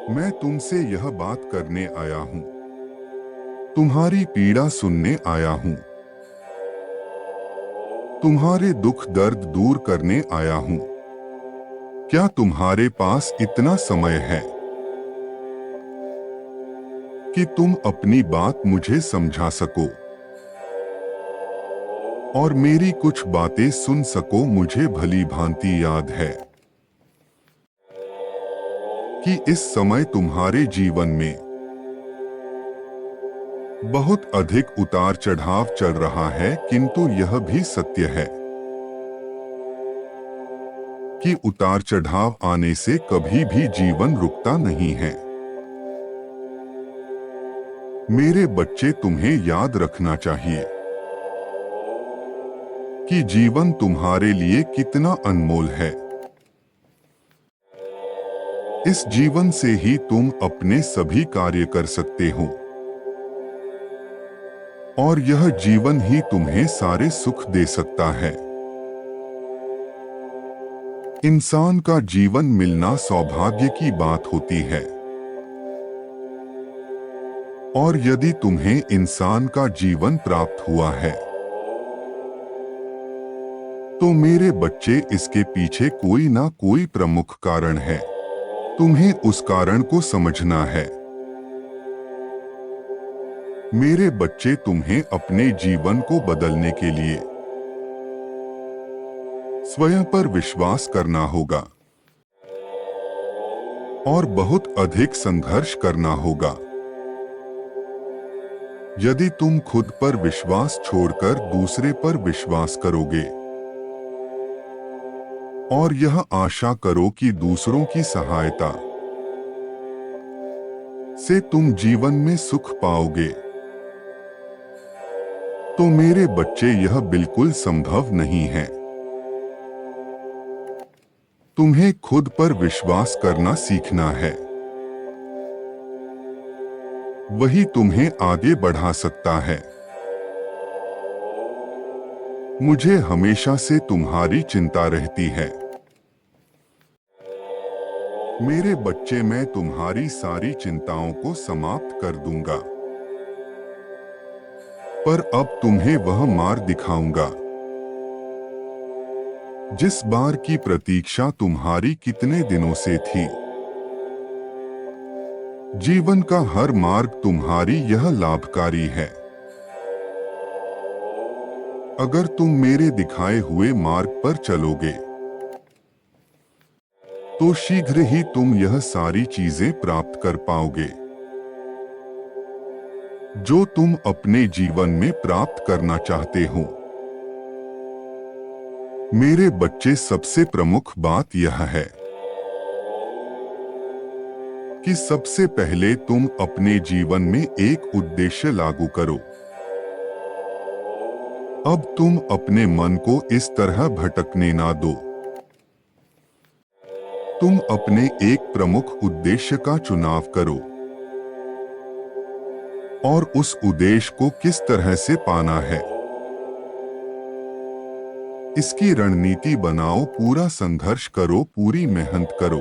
मैं तुमसे यह बात करने आया हूँ, तुम्हारी पीड़ा सुनने आया हूँ, तुम्हारे दुख दर्द दूर करने आया हूँ। क्या तुम्हारे पास इतना समय है कि तुम अपनी बात मुझे समझा सको और मेरी कुछ बातें सुन सको? मुझे भली भांति याद है कि इस समय तुम्हारे जीवन में बहुत अधिक उतार चढ़ाव चल रहा है, किंतु यह भी सत्य है कि उतार चढ़ाव आने से कभी भी जीवन रुकता नहीं है। मेरे बच्चे, तुम्हें याद रखना चाहिए कि जीवन तुम्हारे लिए कितना अनमोल है। इस जीवन से ही तुम अपने सभी कार्य कर सकते हो और यह जीवन ही तुम्हें सारे सुख दे सकता है। इंसान का जीवन मिलना सौभाग्य की बात होती है और यदि तुम्हें इंसान का जीवन प्राप्त हुआ है तो मेरे बच्चे, इसके पीछे कोई ना कोई प्रमुख कारण है। तुम्हें उस कारण को समझना है। मेरे बच्चे, तुम्हें अपने जीवन को बदलने के लिए स्वयं पर विश्वास करना होगा और बहुत अधिक संघर्ष करना होगा। यदि तुम खुद पर विश्वास छोड़कर दूसरे पर विश्वास करोगे और यह आशा करो कि दूसरों की सहायता से तुम जीवन में सुख पाओगे, तो मेरे बच्चे, यह बिल्कुल संभव नहीं है। तुम्हें खुद पर विश्वास करना सीखना है। वही तुम्हें आगे बढ़ा सकता है। मुझे हमेशा से तुम्हारी चिंता रहती है। मेरे बच्चे, मैं तुम्हारी सारी चिंताओं को समाप्त कर दूंगा, पर अब तुम्हें वह मार्ग दिखाऊंगा जिस बार की प्रतीक्षा तुम्हारी कितने दिनों से थी। जीवन का हर मार्ग तुम्हारी यह लाभकारी है। अगर तुम मेरे दिखाए हुए मार्ग पर चलोगे तो शीघ्र ही तुम यह सारी चीजें प्राप्त कर पाओगे जो तुम अपने जीवन में प्राप्त करना चाहते हो। मेरे बच्चे, सबसे प्रमुख बात यह है कि सबसे पहले तुम अपने जीवन में एक उद्देश्य लागू करो। अब तुम अपने मन को इस तरह भटकने ना दो। तुम अपने एक प्रमुख उद्देश्य का चुनाव करो और उस उद्देश्य को किस तरह से पाना है, इसकी रणनीति बनाओ। पूरा संघर्ष करो, पूरी मेहनत करो,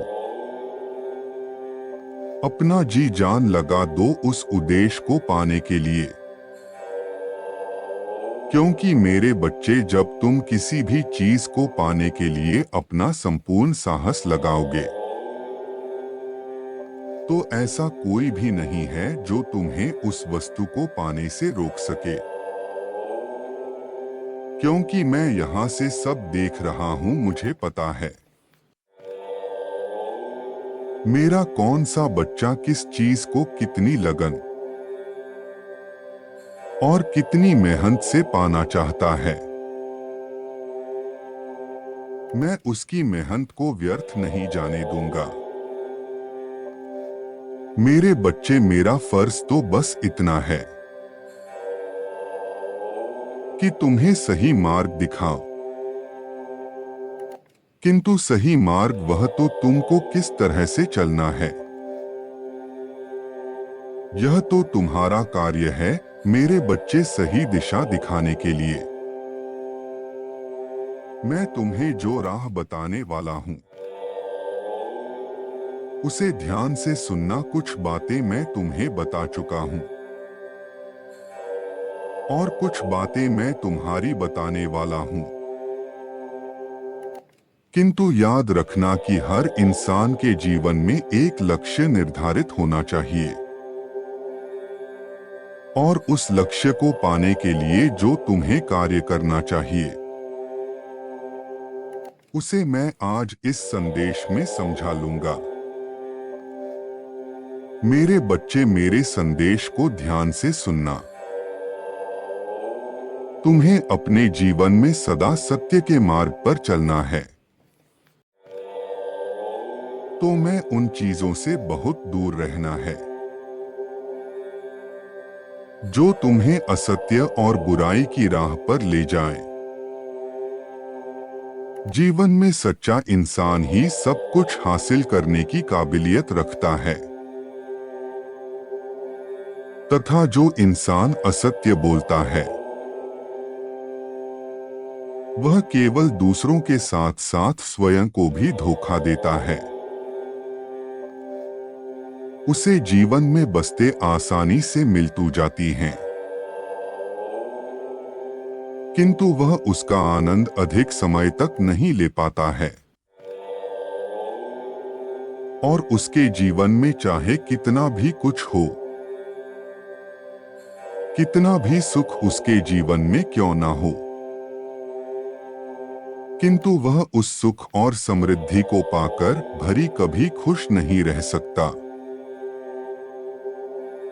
अपना जी जान लगा दो उस उद्देश्य को पाने के लिए। क्योंकि मेरे बच्चे, जब तुम किसी भी चीज को पाने के लिए अपना संपूर्ण साहस लगाओगे तो ऐसा कोई भी नहीं है जो तुम्हें उस वस्तु को पाने से रोक सके। क्योंकि मैं यहां से सब देख रहा हूं, मुझे पता है मेरा कौन सा बच्चा किस चीज को कितनी लगन और कितनी मेहनत से पाना चाहता है। मैं उसकी मेहनत को व्यर्थ नहीं जाने दूंगा। मेरे बच्चे, मेरा फर्ज तो बस इतना है कि तुम्हें सही मार्ग दिखाओ, किंतु सही मार्ग वह तो तुमको किस तरह से चलना है, यह तो तुम्हारा कार्य है मेरे बच्चे, सही दिशा दिखाने के लिए। मैं तुम्हें जो राह बताने वाला हूं उसे ध्यान से सुनना। कुछ बातें मैं तुम्हें बता चुका हूं और कुछ बातें मैं तुम्हारी बताने वाला हूं। किंतु याद रखना कि हर इंसान के जीवन में एक लक्ष्य निर्धारित होना चाहिए और उस लक्ष्य को पाने के लिए जो तुम्हें कार्य करना चाहिए, उसे मैं आज इस संदेश में समझा लूंगा। मेरे बच्चे, मेरे संदेश को ध्यान से सुनना। तुम्हें अपने जीवन में सदा सत्य के मार्ग पर चलना है, तो मैं उन चीजों से बहुत दूर रहना है जो तुम्हें असत्य और बुराई की राह पर ले जाएं। जीवन में सच्चा इंसान ही सब कुछ हासिल करने की काबिलियत रखता है, तथा जो इंसान असत्य बोलता है वह केवल दूसरों के साथ साथ स्वयं को भी धोखा देता है। उसे जीवन में बस्ते आसानी से मिलती जाती हैं, किंतु वह उसका आनंद अधिक समय तक नहीं ले पाता है और उसके जीवन में चाहे कितना भी कुछ हो, कितना भी सुख उसके जीवन में क्यों ना हो, किंतु वह उस सुख और समृद्धि को पाकर भरी कभी खुश नहीं रह सकता,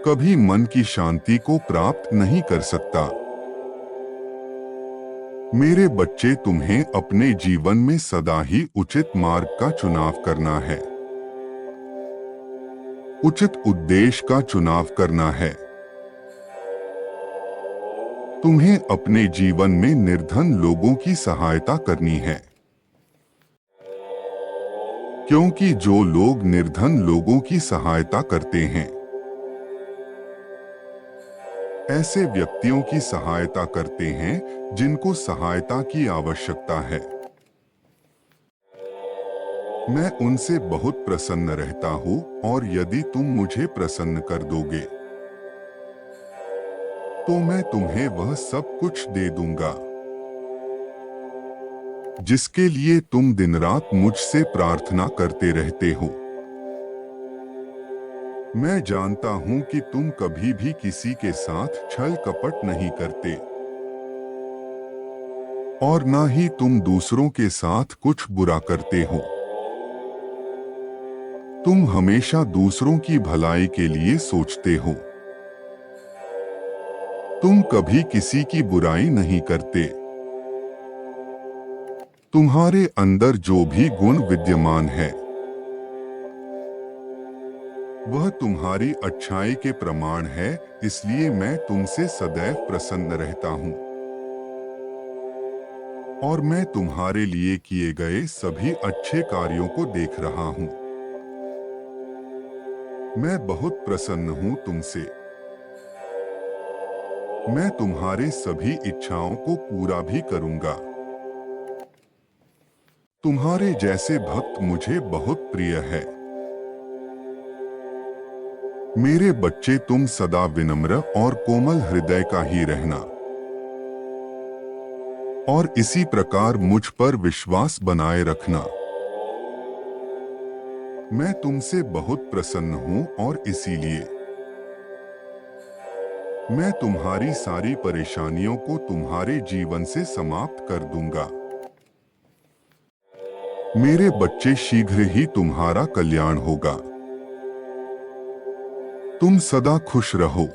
कभी मन की शांति को प्राप्त नहीं कर सकता। मेरे बच्चे, तुम्हें अपने जीवन में सदा ही उचित मार्ग का चुनाव करना है, उचित उद्देश्य का चुनाव करना है। तुम्हें अपने जीवन में निर्धन लोगों की सहायता करनी है, क्योंकि जो लोग निर्धन लोगों की सहायता करते हैं, ऐसे व्यक्तियों की सहायता करते हैं जिनको सहायता की आवश्यकता है। मैं उनसे बहुत प्रसन्न रहता हूं और यदि तुम मुझे प्रसन्न कर दोगे तो मैं तुम्हें वह सब कुछ दे दूंगा जिसके लिए तुम दिन रात मुझसे प्रार्थना करते रहते हो। मैं जानता हूं कि तुम कभी भी किसी के साथ छल कपट नहीं करते और ना ही तुम दूसरों के साथ कुछ बुरा करते हो। तुम हमेशा दूसरों की भलाई के लिए सोचते हो। तुम कभी किसी की बुराई नहीं करते। तुम्हारे अंदर जो भी गुण विद्यमान है वह तुम्हारी अच्छाई के प्रमाण है, इसलिए मैं तुमसे सदैव प्रसन्न रहता हूं और मैं तुम्हारे लिए किए गए सभी अच्छे कार्यों को देख रहा हूं। मैं बहुत प्रसन्न हूं तुमसे। मैं तुम्हारे सभी इच्छाओं को पूरा भी करूंगा। तुम्हारे जैसे भक्त मुझे बहुत प्रिय है। मेरे बच्चे, तुम सदा विनम्र और कोमल हृदय का ही रहना और इसी प्रकार मुझ पर विश्वास बनाए रखना। मैं तुमसे बहुत प्रसन्न हूं और इसीलिए मैं तुम्हारी सारी परेशानियों को तुम्हारे जीवन से समाप्त कर दूंगा। मेरे बच्चे, शीघ्र ही तुम्हारा कल्याण होगा। तुम सदा खुश रहो।